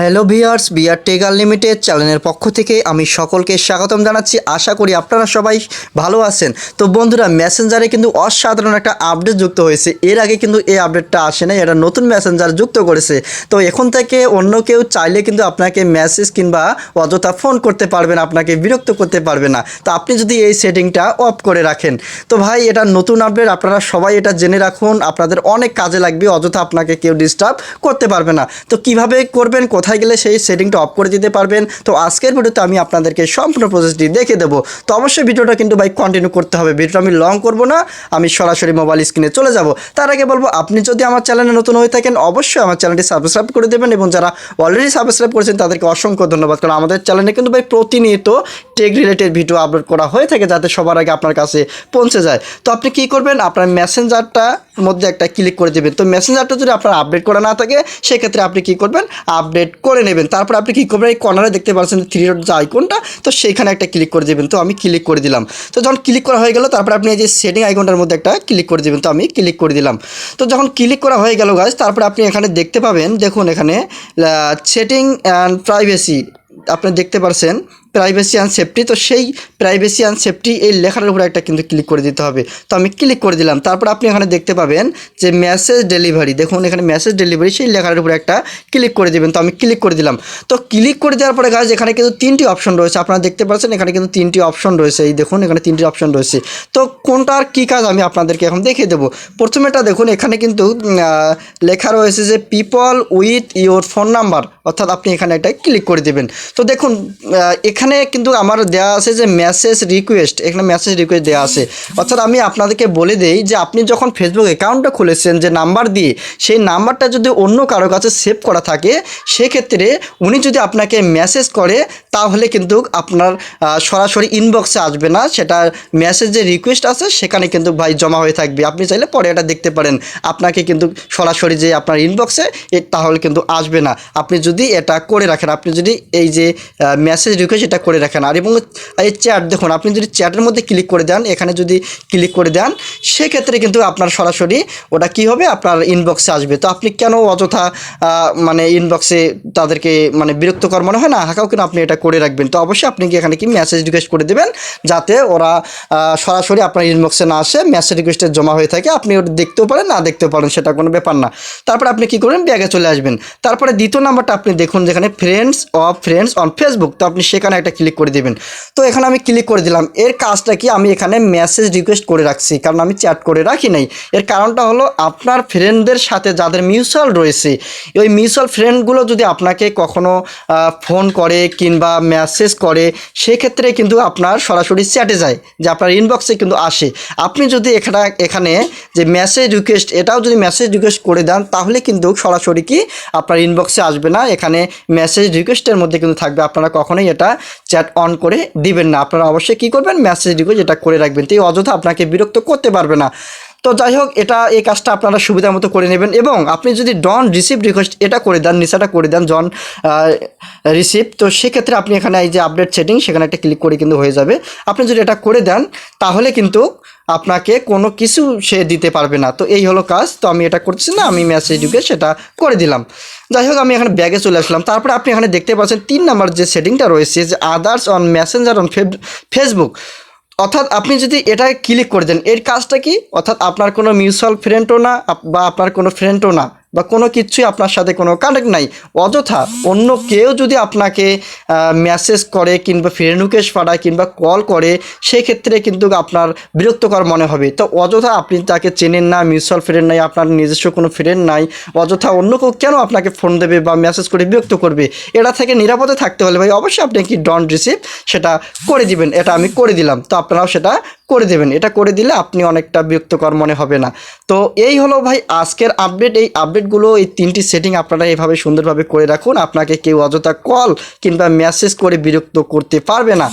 Hello viewers, BR tech unlimited চ্যানেলের পক্ষ থেকে আমি সকলকে স্বাগতম জানাচ্ছি। আশা করি আপনারা সবাই ভালো আছেন। তো বন্ধুরা, মেসেঞ্জারে কিন্তু অসাধারণ একটা আপডেট যুক্ত হয়েছে। এর আগে কিন্তু এই আপডেটটা আসে না, এটা নতুন মেসেঞ্জার যুক্ত করেছে। তো এখন থেকে অন্য কেউ চাইলে কিন্তু আপনাকে মেসেজ কিংবা অযথা ফোন করতে পারবে না, আপনাকে বিরক্ত করতে পারবে না। তো আপনি যদি এই সেটিংটা অফ করে রাখেন, তো ভাই এটা নতুন আপডেট, আপনারা সবাই এটা জেনে রাখুন, আপনাদের অনেক কাজে লাগবে। অযথা আপনাকে কেউ ডিস্টার্ব করতে পারবে না। তো কিভাবে করবেন, কোথায় গেলে সেই সেটিংটা অফ করে দিতে পারবেন, তো আজকের ভিডিওতে আমি আপনাদেরকে সম্পূর্ণ প্রসেসটি দেখে দেবো। তো অবশ্যই ভিডিওটা কিন্তু ভাই কন্টিনিউ করতে হবে। ভিডিওটা আমি লং করব না, আমি সরাসরি মোবাইল স্ক্রিনে চলে যাব। তার আগে বলবো, আপনি যদি আমার চ্যানেলে নতুন হয়ে থাকেন অবশ্যই আমার চ্যানেলটি সাবস্ক্রাইব করে দেবেন, এবং যারা অলরেডি সাবস্ক্রাইব করেছেন তাদেরকে অসংখ্য ধন্যবাদ। কারণ আমাদের চ্যানেলে কিন্তু ভাই প্রতিনিয়ত টেক রিলেটেড ভিডিও আপলোড করা হয়ে থাকে, যাতে সবার আগে আপনার কাছে পৌঁছে যায়। তো আপনি কি করবেন, আপনার মেসেঞ্জারটার মধ্যে একটা ক্লিক করে দেবেন। তো মেসেঞ্জারটা যদি আপনার আপডেট করা না থাকে, সেক্ষেত্রে আপনি কি করবেন, আপডেট করে নেবেন। তারপর আপনি কি করবেন, এই কর্নারে দেখতে পাচ্ছেন থ্রি ডট যে আইকনটা, তো সেইখানে একটা ক্লিক করে দেবেন। তো আমি ক্লিক করে দিলাম। তো যখন ক্লিক করা হয়ে গেল, তারপর আপনি এই যে সেটিং আইকনটার মধ্যে একটা ক্লিক করে দেবেন। তো আমি ক্লিক করে দিলাম। তো যখন ক্লিক করা হয়ে গেল গাইস, তারপর আপনি এখানে দেখতে পাবেন, দেখুন এখানে সেটিং অ্যান্ড প্রাইভেসি আপনি দেখতে পাচ্ছেন, প্রাইভেসি অ্যান্ড সেফটি। তো সেই প্রাইভেসি অ্যান্ড সেফটি এই লেখার উপরে একটা কিন্তু ক্লিক করে দিতে হবে। তো আমি ক্লিক করে দিলাম। তারপর আপনি এখানে দেখতে পাবেন যে মেসেজ ডেলিভারি, দেখুন এখানে মেসেজ ডেলিভারি, সেই লেখার উপরে একটা ক্লিক করে দেবেন। তো আমি ক্লিক করে দিলাম। তো ক্লিক করে দেওয়ার পরে গাইজ এখানে কিন্তু তিনটি অপশন রয়েছে, আপনারা দেখতে পাচ্ছেন এখানে কিন্তু তিনটি অপশন রয়েছে। এই দেখুন এখানে তিনটি অপশন রয়েছে। তো কোনটার কী কাজ আমি আপনাদেরকে এখন দেখিয়ে দেবো। প্রথমেটা দেখুন, এখানে কিন্তু লেখা রয়েছে যে people with your phone number, অর্থাৎ আপনি এখানে একটা ক্লিক করে দেবেন। তো দেখুন এখানে কিন্তু আমার দেওয়া আছে যে মেসেজ রিকোয়েস্ট, এখানে মেসেজ রিকোয়েস্ট দেওয়া আছে। অর্থাৎ আমি আপনাদেরকে বলে দেই যে আপনি যখন ফেসবুক অ্যাকাউন্টটা খুলেছেন যে নাম্বার দিয়ে, সেই নাম্বারটা যদি অন্য কারো কাছে সেভ করা থাকে, সেক্ষেত্রে উনি যদি আপনাকে মেসেজ করে, তাহলে কিন্তু আপনার সরাসরি ইনবক্সে আসবে না, সেটা মেসেজ যে রিকোয়েস্ট আছে সেখানে কিন্তু ভাই জমা হয়ে থাকবে। আপনি চাইলে পরে এটা দেখতে পারেন, আপনাকে কিন্তু সরাসরি যে আপনার ইনবক্সে তাহলে কিন্তু আসবে না, আপনি যদি এটা করে রাখেন, আপনি যদি এই যে মেসেজ রিকোয়েস্ট এটা করে রাখেন। আর এবং এই চ্যাট, দেখুন আপনি যদি চ্যাটের মধ্যে ক্লিক করে দেন, এখানে যদি ক্লিক করে দেন, সেক্ষেত্রে কিন্তু আপনার সরাসরি ওটা কি হবে, আপনার ইনবক্সে আসবে। তো আপনি কেন অযথা মানে ইনবক্সে তাদেরকে মানে বিরক্তকর মনে হয় না, হাঁকাও কিন্তু আপনি এটা করে রাখবেন। তো অবশ্যই আপনি কি এখানে কি মেসেজ রিকোয়েস্ট করে দেবেন, যাতে ওরা সরাসরি আপনার ইনবক্সে না আসে, মেসেজ রিকোয়েস্টে জমা হয়ে থাকে। আপনি ওটা দেখতেও পারেন, না দেখতেও পারেন, সেটা কোনো ব্যাপার না। তারপর আপনি কি করবেন, ব্যাগে চলে আসবেন। তারপরে দ্বিতীয় নাম্বারটা আপনি দেখুন যেখানে ফ্রেন্ডস অন ফেসবুক, তো আপনি সেখানে একটা ক্লিক করে দেবেন। তো এখানে আমি ক্লিক করে দিলাম। এর কাজটা কি, আমি এখানে মেসেজ রিকোয়েস্ট করে রাখছি, কারণ আমি চ্যাট করে রাখি নাই। এর কারণটা হলো, আপনার ফ্রেন্ডদের সাথে যাদের মিউচুয়াল রয়েছে, ওই মিউচুয়াল ফ্রেন্ডগুলো যদি আপনাকে কখনো ফোন করে কিংবা মেসেজ করে, সেক্ষেত্রে কিন্তু আপনার সরাসরি চ্যাটে যায়, যে আপনার ইনবক্সে কিন্তু আসে। আপনি যদি এখানে যে মেসেজ রিকোয়েস্ট, এটাও যদি মেসেজ রিকোয়েস্ট করে দেন, তাহলে কিন্তু সরাসরি কি আপনার ইনবক্সে আসবে না, এখানে মেসেজ রিকোয়েস্টের মধ্যে কিন্তু থাকবে। আপনারা কখনোই এটা চ্যাট অন করে দিবেন না, আপনারা অবশ্যই কী করবেন, মেসেজ রিকোয়েস্ট এটা করে রাখবেন। তো এই অযথা আপনাকে বিরক্ত করতে পারবে না। তো যাই হোক, এই কাজটা আপনারা সুবিধা মতো করে নেবেন। এবং আপনি যদি ডন রিসিভ রিকোয়েস্ট এটা করে দেন, নিশাটা করে দেন জন রিসিভ, তো সেক্ষেত্রে আপনি এখানে এই যে আপডেট সেটিং, সেখানে একটা ক্লিক করে কিন্তু হয়ে যাবে। আপনি যদি এটা করে দেন, তাহলে কিন্তু আপনাকে কোনো কিছু সে দিতে পারবে না। তো এই হলো কাজ। তো আমি এটা করছি না, আমি মেসেজ ঢুকে সেটা করে দিলাম। যাই হোক, আমি এখানে ব্যাগে চলে আসলাম। তারপরে আপনি এখানে দেখতে পাচ্ছেন 3 নাম্বার যে সেটিংটা রয়েছে, যে others on Messenger on Facebook, অর্থাৎ আপনি যদি এটা ক্লিক করে দেন, এর কাজটা কি, অর্থাৎ আপনার কোনো মিউচুয়াল ফ্রেন্ডও না, বা আপনার কোনো ফ্রেন্ডও না, বা কোনো কিছুই আপনার সাথে কোনো কানেক্ট নাই, অযথা অন্য কেউ যদি আপনাকে মেসেজ করে কিংবা ফ্রেন্ড রিকোয়েস্ট পাঠায় কিংবা কল করে, সেক্ষেত্রে কিন্তু আপনার বিরক্তকর মনে হবে। তো অযথা আপনি তাকে চেনেন না, মিউচুয়াল ফ্রেন্ড নাই, আপনার নিজস্ব কোনো ফ্রেন্ড নাই, অযথা অন্য কেউ কেন আপনাকে ফোন দেবে বা মেসেজ করে বিরক্ত করবে। এটা থেকে নিরাপদে থাকতে হলে ভাই অবশ্যই আপনি কি ডন্ট রিসিভ সেটা করে দিবেন। এটা আমি করে দিলাম, তো আপনারাও সেটা করে দেবেন। এটা করে দিলে আপনি অনেকটা বিরক্তকর মনে হবে না। তো এই হলো ভাই আজকের আপডেট। এই আপডেটগুলো, এই 3টি সেটিং আপনারা এইভাবে সুন্দরভাবে করে রাখুন, আপনাকে কেউ অযথা কল কিংবা মেসেজ করে বিরক্ত করতে পারবে না।